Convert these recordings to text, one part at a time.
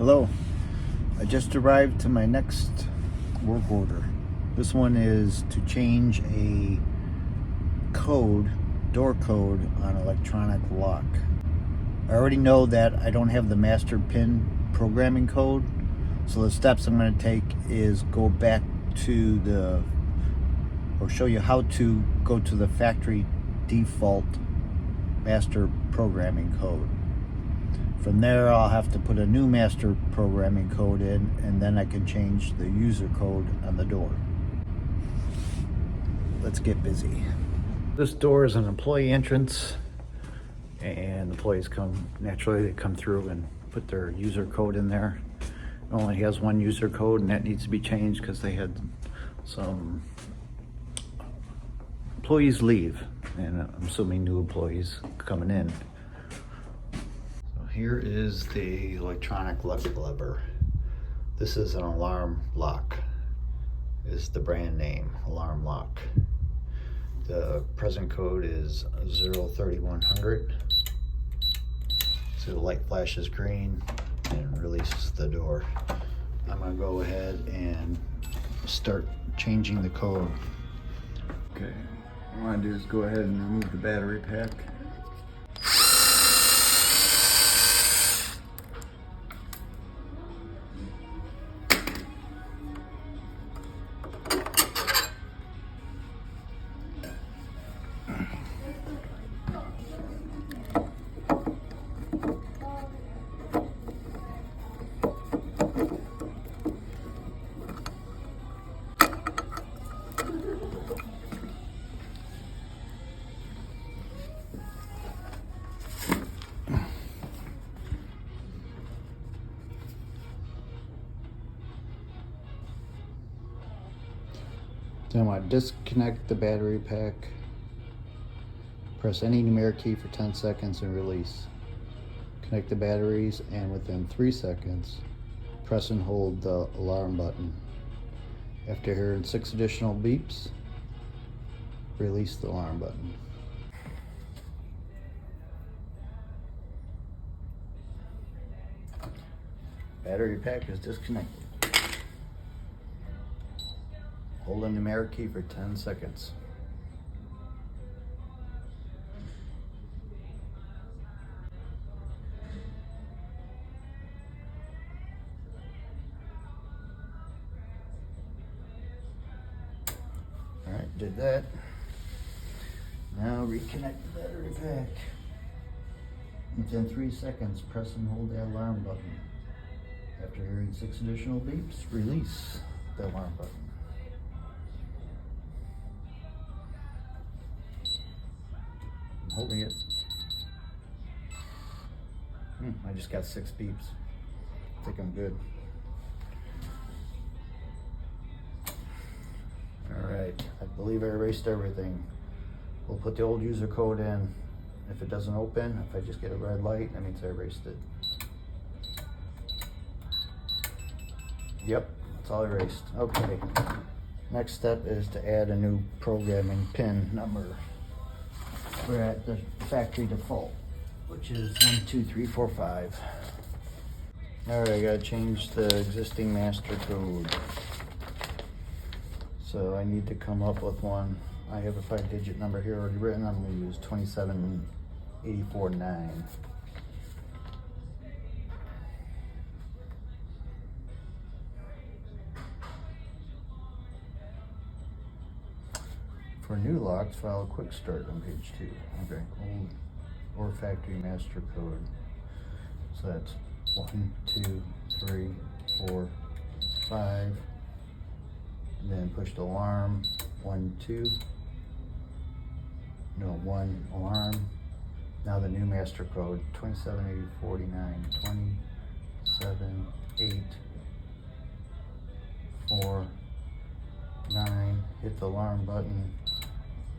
Hello, I just arrived to my next work order. This one is to change a code, door code on electronic lock. I already know that I don't have the master pin programming code, so the steps I'm going to take is go back to show you how to go to the factory default master programming code. From there, I'll have to put a new master programming code in, and then I can change the user code on the door. Let's get busy. This door is an employee entrance, and employees they come through and put their user code in there. It only has one user code, and that needs to be changed because they had some employees leave, and I'm assuming new employees coming in. Here is the electronic lock lever. This is an alarm lock, is the brand name, alarm lock. The present code is 03100. So the light flashes green and releases the door. I'm gonna go ahead and start changing the code. Okay, what I wanna do is go ahead and remove the battery pack. Then I want to disconnect the battery pack, press any numeric key for 10 seconds and release. Connect the batteries, and within 3 seconds, press and hold the alarm button. After hearing 6 additional beeps, release the alarm button. Battery pack is disconnected. Hold the numeric key for 10 seconds. All right, did that. Now reconnect the battery pack. Within 3 seconds, press and hold the alarm button. After hearing 6 additional beeps, release the alarm button. Holding it. I just got 6 beeps. I think I'm good. Alright, I believe I erased everything. We'll put the old user code in. If it doesn't open, if I just get a red light, that means I erased it. Yep, it's all erased. Okay. Next step is to add a new programming pin number. We're at the factory default, which is 1, 2, 3, 4, 5. All right, I gotta change the existing master code. So I need to come up with one. I have a 5-digit number here already written. I'm gonna use 27849. For new locks, file a quick start on page 2. Okay, old or factory master code. So that's 1, 2, 3, 4, 5. And then push the alarm. 1, 2. No, 1 alarm. Now the new master code, 27849. 27, 8, 4, 9. Hit the alarm button.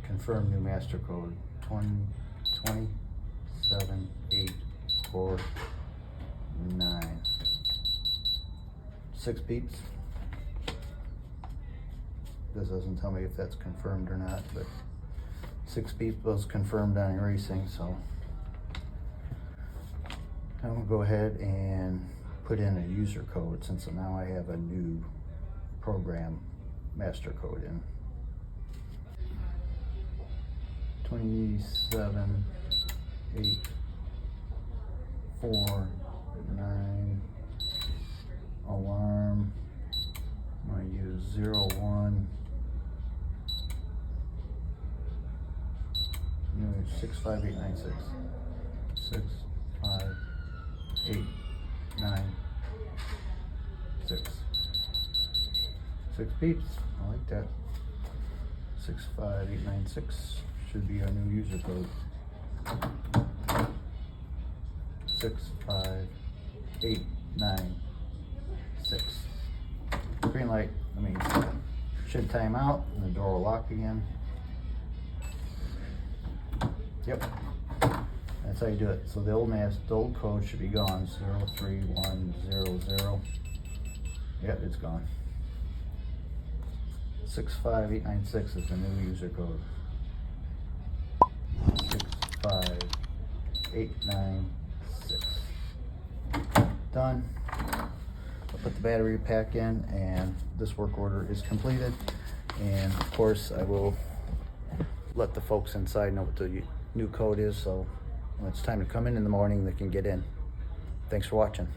Confirm new master code, 27849. 6 beeps. This doesn't tell me if that's confirmed or not, but 6 beeps was confirmed on erasing, so I'm gonna go ahead and put in a user code since now I have a new program master code in. 27 8 4 9 alarm. I'm going to use 01 65896 65896 6 beeps. I like that. 65896 should be our new user code. 65896. Green light. I mean, should time out and the door will lock again. Yep, that's how you do it. So the old code should be gone. 03100. Yep, it's gone. 65896 is the new user code. 65896. Done. I'll put the battery pack in, and this work order is completed. And of course, I will let the folks inside know what the new code is, so when it's time to come in the morning, they can get in. Thanks for watching.